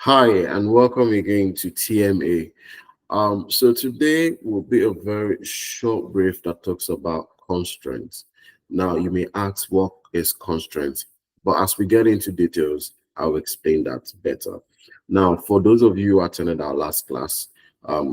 Hi, and welcome again to TMA. So today will be a very short brief that talks about constraints. Now, you may ask, what is constraints? But as we get into details, I'll explain that better. Now, for those of you who attended our last class,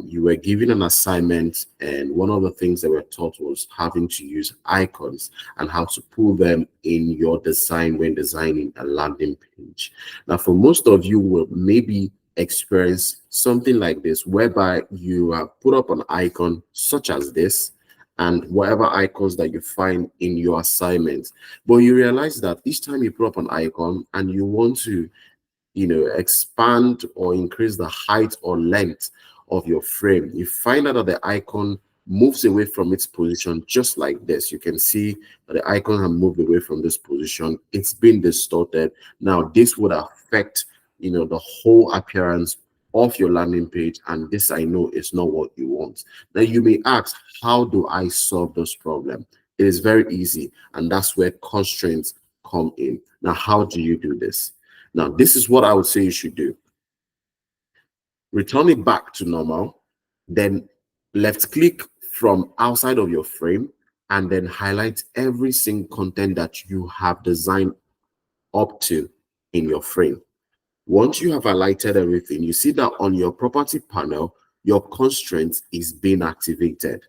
you were given an assignment, and one of the things that were taught was having to use icons and how to pull them in your design when designing a landing page. Now, for most of you, will maybe experience something like this, whereby you put up an icon such as this and whatever icons that you find in your assignment, but you realize that each time you put up an icon and you want to expand or increase the height or length of your frame, you find out that the icon moves away from its position just like this. You can see that the icon has moved away from this position. It's been distorted. Now, this would affect the whole appearance of your landing page, and this, I know, is not what you want. Now, you may ask, how do I solve this problem? It is very easy, and that's where constraints come in. Now, how do you do this? Now, this is what I would say you should do. Return it back to normal, then left click from outside of your frame, and then highlight every single content that you have designed up to in your frame. Once you have highlighted everything, you see that on your property panel, your constraint is being activated.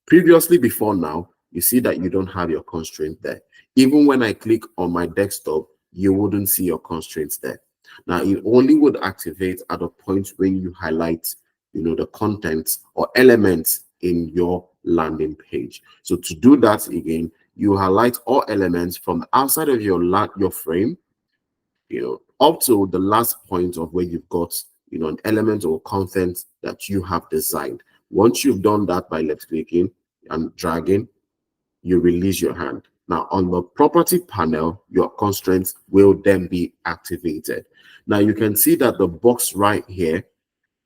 Previously, before now, you see that you don't have your constraint there. Even when I click on my desktop, you wouldn't see your constraints there. Now, it only would activate at a point when you highlight, the contents or elements in your landing page. So to do that again, you highlight all elements from the outside of your frame, up to the last point of where you've got, an element or content that you have designed. Once you've done that by left clicking and dragging, you release your hand. Now, on the property panel, your constraints will then be activated. Now, you can see that the box right here,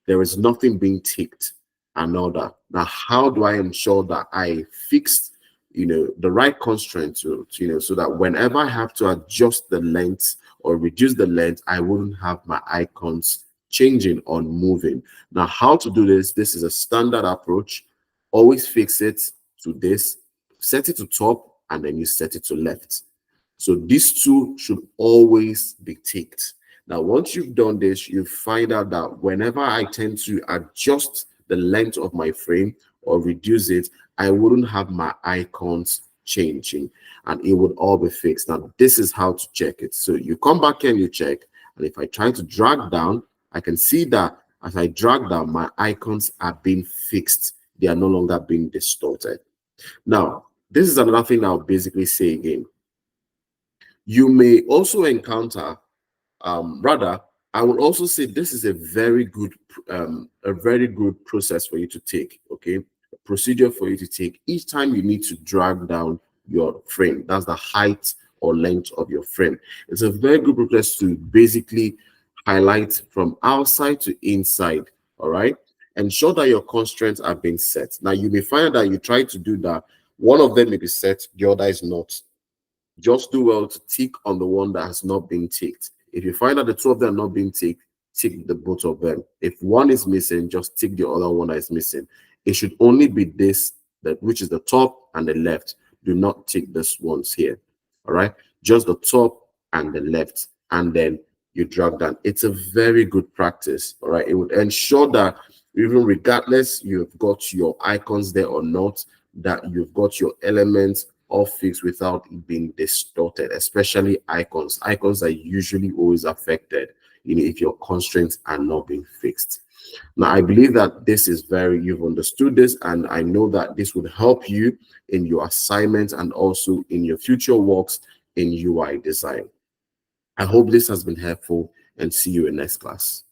there is nothing being ticked and all that. Now, how do I ensure that I fixed, the right constraints, so that whenever I have to adjust the length or reduce the length, I wouldn't have my icons changing or moving. Now, how to do this? This is a standard approach. Always fix it to this, set it to top, and then you set it to left. So these two should always be ticked. Now, once you've done this, you find out that whenever I tend to adjust the length of my frame or reduce it, I wouldn't have my icons changing, and it would all be fixed. Now, this is how to check it. So you come back and you check, and if I try to drag down, I can see that as I drag down, my icons are being fixed. They are no longer being distorted. Now, this is another thing I'll basically say again. You may also encounter, I will also say this is a very good process for you to take, okay? A procedure for you to take each time you need to drag down your frame. That's the height or length of your frame. It's a very good process to basically highlight from outside to inside, all right? Ensure that your constraints are being set. Now, you may find that you try to do that. One of them may be set, the other is not. Just do well to tick on the one that has not been ticked. If you find that the two of them are not being ticked, tick the both of them. If one is missing, just tick the other one that is missing. It should only be this, which is the top and the left. Do not tick this ones here. All right, just the top and the left, and then you drag down. It's a very good practice. All right, it would ensure that even regardless you've got your icons there or not, that you've got your elements all fixed without it being distorted, especially icons. Icons are usually always affected, if your constraints are not being fixed. Now, I believe that this is you've understood this, and I know that this would help you in your assignments and also in your future works in UI design. I hope this has been helpful, and see you in next class.